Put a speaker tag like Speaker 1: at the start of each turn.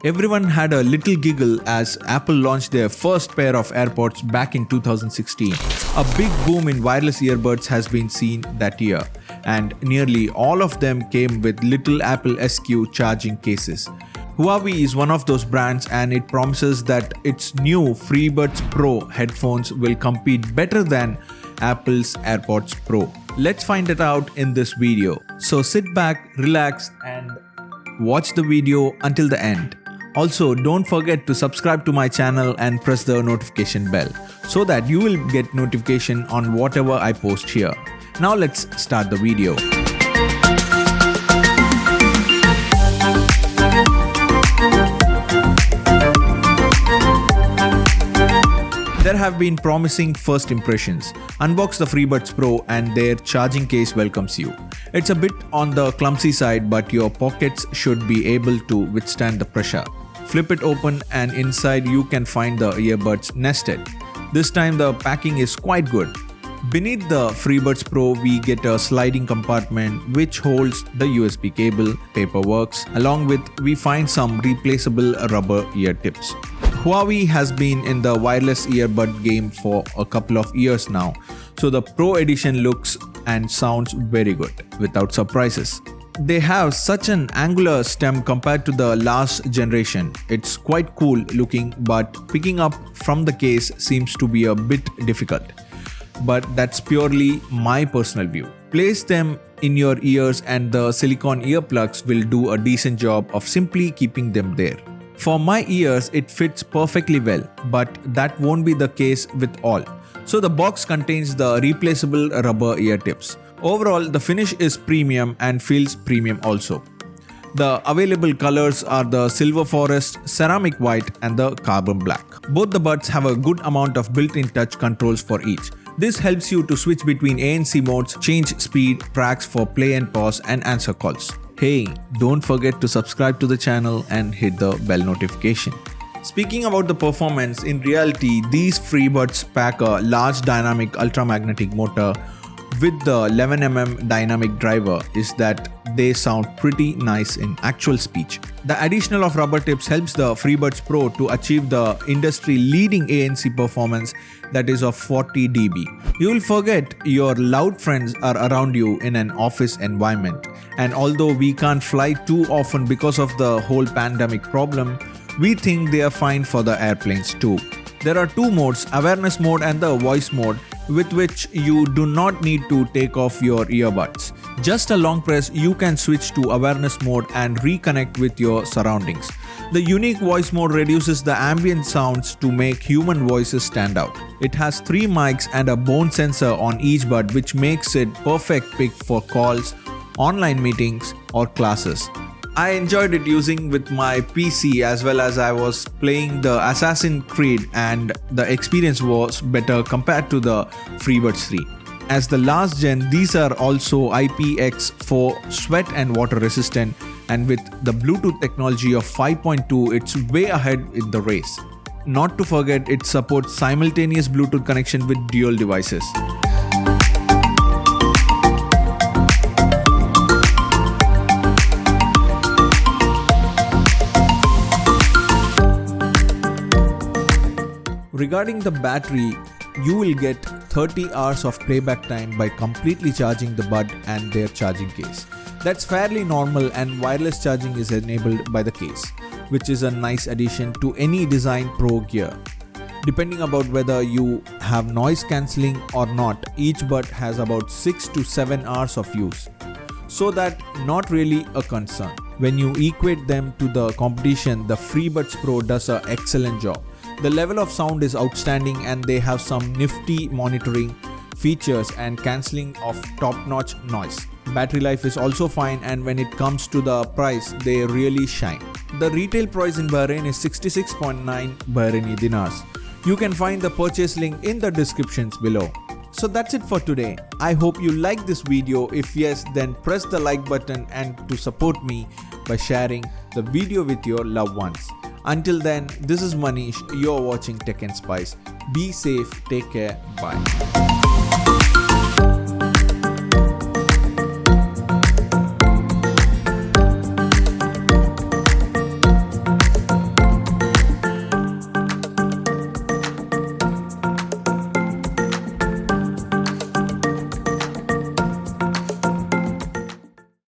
Speaker 1: Everyone had a little giggle as Apple launched their first pair of AirPods back in 2016. A big boom in wireless earbuds has been seen that year, and nearly all of them came with little Apple SQ charging cases. Huawei is one of those brands, and it promises that its new FreeBuds Pro headphones will compete better than Apple's AirPods Pro. Let's find it out in this video. So sit back, relax, and watch the video until the end. Also, don't forget to subscribe to my channel and press the notification bell so that you will get notification on whatever I post here. Now let's start the video. There have been promising first impressions. Unbox the FreeBuds Pro and their charging case welcomes you. It's a bit on the clumsy side, but your pockets should be able to withstand the pressure. Flip it open and inside you can find the earbuds nested. This time the packing is quite good. Beneath the FreeBuds Pro we get a sliding compartment which holds the USB cable, paperwork, along with we find some replaceable rubber ear tips. Huawei has been in the wireless earbud game for a couple of years now, so the Pro edition looks and sounds very good without surprises. They have such an angular stem compared to the last generation. It's quite cool looking, but picking up from the case seems to be a bit difficult. But that's purely my personal view. Place them in your ears and the silicone earplugs will do a decent job of simply keeping them there. For my ears, it fits perfectly well, but that won't be the case with all. So the box contains the replaceable rubber ear tips. Overall, the finish is premium and feels premium also. The available colors are the silver forest, ceramic white and the carbon black. Both the buds have a good amount of built-in touch controls for each. This helps you to switch between ANC modes, change speed, tracks for play and pause and answer calls. Hey, don't forget to subscribe to the channel and hit the bell notification. Speaking about the performance, in reality, these FreeBuds pack a large dynamic ultramagnetic motor with the 11mm dynamic driver is that they sound pretty nice in actual speech. The additional of rubber tips helps the FreeBuds Pro to achieve the industry-leading ANC performance that is of 40 dB. You will forget your loud friends are around you in an office environment. And although we can't fly too often because of the whole pandemic problem, we think they are fine for the airplanes too. There are two modes, awareness mode and the voice mode, with which you do not need to take off your earbuds. Just a long press, you can switch to awareness mode and reconnect with your surroundings. The unique voice mode reduces the ambient sounds to make human voices stand out. It has 3 mics and a bone sensor on each bud, which makes it perfect pick for calls, online meetings or classes. I enjoyed it using with my PC as well as I was playing the Assassin's Creed and the experience was better compared to the FreeBuds 3. As the last gen, these are also IPX4 sweat and water resistant, and with the Bluetooth technology of 5.2 it's way ahead in the race. Not to forget, it supports simultaneous Bluetooth connection with dual devices. Regarding the battery, you will get 30 hours of playback time by completely charging the bud and their charging case. That's fairly normal and wireless charging is enabled by the case, which is a nice addition to any design Pro gear. Depending about whether you have noise cancelling or not, each bud has about 6 to 7 hours of use. So that not really a concern. When you equate them to the competition, the FreeBuds Pro does an excellent job. The level of sound is outstanding and they have some nifty monitoring features and cancelling of top-notch noise. Battery life is also fine, and when it comes to the price, they really shine. The retail price in Bahrain is 66.9 Bahraini dinars. You can find the purchase link in the descriptions below. So that's it for today. I hope you like this video. If yes, then press the like button and to support me by sharing the video with your loved ones. Until then, this is Manish. You're watching Technspice. Be safe. Take care. Bye.